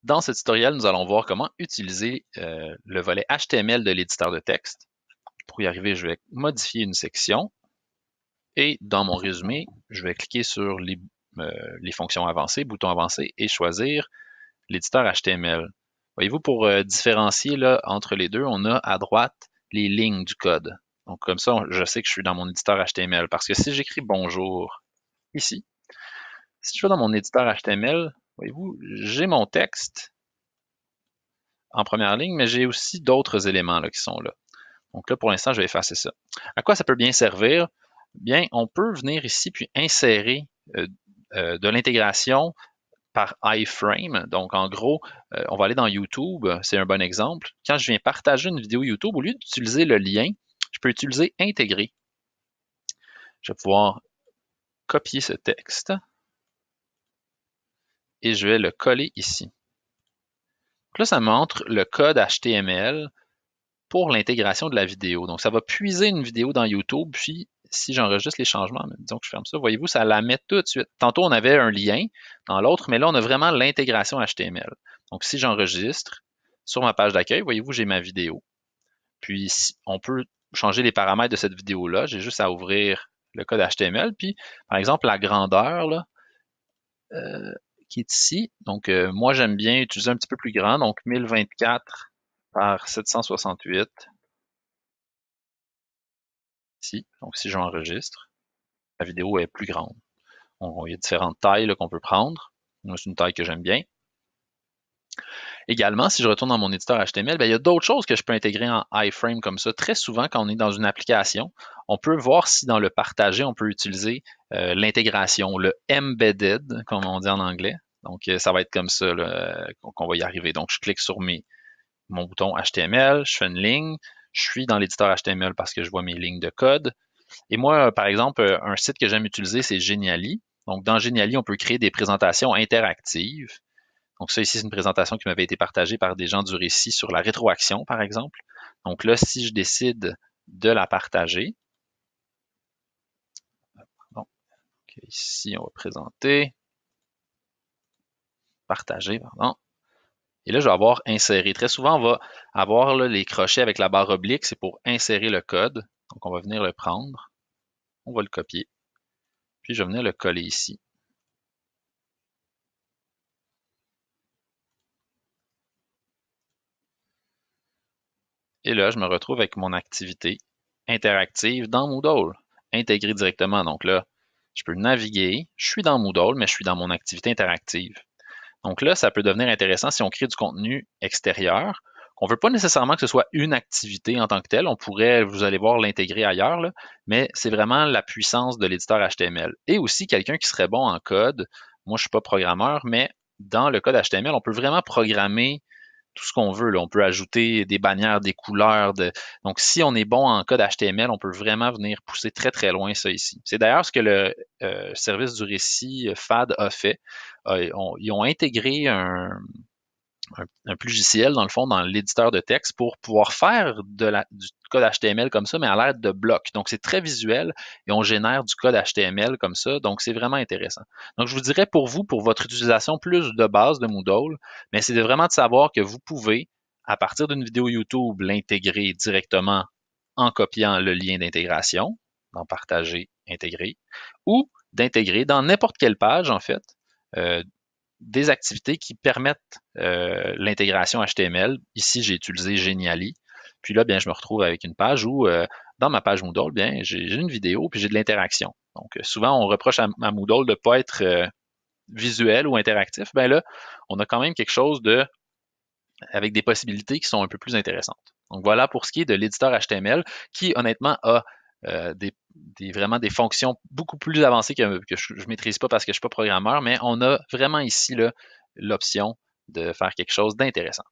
Dans ce tutoriel, nous allons voir comment utiliser le volet HTML de l'éditeur de texte. Pour y arriver, je vais modifier une section et dans mon résumé, je vais cliquer sur les fonctions avancées, boutons avancés et choisir l'éditeur HTML. Voyez-vous, pour différencier là, entre les deux, on a à droite les lignes du code. Donc comme ça, je sais que je suis dans mon éditeur HTML parce que si j'écris bonjour ici, si je vais dans mon éditeur HTML, voyez-vous, j'ai mon texte en première ligne, mais j'ai aussi d'autres éléments là, qui sont là. Donc là, pour l'instant, je vais effacer ça. À quoi ça peut bien servir? Bien, on peut venir ici puis insérer de l'intégration par iframe. Donc, en gros, on va aller dans YouTube, c'est un bon exemple. Quand je viens partager une vidéo YouTube, au lieu d'utiliser le lien, je peux utiliser intégrer. Je vais pouvoir copier ce texte et je vais le coller ici. Donc là, ça montre le code HTML pour l'intégration de la vidéo. Donc, ça va puiser une vidéo dans YouTube, puis si j'enregistre les changements, disons que je ferme ça, voyez-vous, ça la met tout de suite. Tantôt, on avait un lien dans l'autre, mais là, on a vraiment l'intégration HTML. Donc, si j'enregistre sur ma page d'accueil, voyez-vous, j'ai ma vidéo. Puis, on peut changer les paramètres de cette vidéo-là. J'ai juste à ouvrir le code HTML. Puis, par exemple, la grandeur, là, qui est ici. Donc, moi, j'aime bien utiliser un petit peu plus grand, donc 1024 par 768. Ici. Donc, si j'enregistre, la vidéo est plus grande. Il y a différentes tailles qu'on peut prendre. Moi, c'est une taille que j'aime bien. Également, si je retourne dans mon éditeur HTML, il y a d'autres choses que je peux intégrer en iframe comme ça. Très souvent, quand on est dans une application, on peut voir si dans le partager, on peut utiliser l'intégration, le embedded, comme on dit en anglais. Donc, ça va être comme ça qu'on va y arriver. Donc, je clique sur mon bouton HTML, je fais une ligne, je suis dans l'éditeur HTML parce que je vois mes lignes de code. Et moi, par exemple, un site que j'aime utiliser, c'est Genially. Donc, dans Genially, on peut créer des présentations interactives. Donc, ça ici, c'est une présentation qui m'avait été partagée par des gens du récit sur la rétroaction, par exemple. Donc là, si je décide de la partager, donc ici, on va présenter, partager, pardon. Et là, je vais avoir inséré. Très souvent, on va avoir là, les crochets avec la barre oblique, c'est pour insérer le code. Donc, on va venir le prendre, on va le copier, puis je vais venir le coller ici. Et là, je me retrouve avec mon activité interactive dans Moodle, intégrée directement. Donc là, je peux naviguer, je suis dans Moodle, mais je suis dans mon activité interactive. Donc là, ça peut devenir intéressant si on crée du contenu extérieur, qu'on ne veut pas nécessairement que ce soit une activité en tant que telle. On pourrait, vous allez voir, l'intégrer ailleurs, là, mais c'est vraiment la puissance de l'éditeur HTML. Et aussi, quelqu'un qui serait bon en code, moi je ne suis pas programmeur, mais dans le code HTML, on peut vraiment programmer tout ce qu'on veut. Là. On peut ajouter des bannières, des couleurs. Donc, si on est bon en code HTML, on peut vraiment venir pousser très, très loin ça ici. C'est d'ailleurs ce que le service du récit FAD a fait. Ils ont intégré un logiciel, dans le fond, dans l'éditeur de texte pour pouvoir faire du code HTML comme ça, mais à l'aide de blocs. Donc, c'est très visuel et on génère du code HTML comme ça. Donc, c'est vraiment intéressant. Donc, je vous dirais pour vous, pour votre utilisation plus de base de Moodle, mais c'est vraiment de savoir que vous pouvez, à partir d'une vidéo YouTube, l'intégrer directement en copiant le lien d'intégration, dans Partager, Intégrer, ou d'intégrer dans n'importe quelle page, en fait, des activités qui permettent l'intégration HTML. Ici, j'ai utilisé Genially. Puis là, bien, je me retrouve avec une page où, dans ma page Moodle, bien, j'ai une vidéo puis j'ai de l'interaction. Donc, souvent, on reproche à Moodle de ne pas être visuel ou interactif. Bien là, on a quand même quelque chose avec des possibilités qui sont un peu plus intéressantes. Donc, voilà pour ce qui est de l'éditeur HTML qui, honnêtement, a vraiment des fonctions beaucoup plus avancées que je ne maîtrise pas parce que je ne suis pas programmeur, mais on a vraiment ici l'option de faire quelque chose d'intéressant.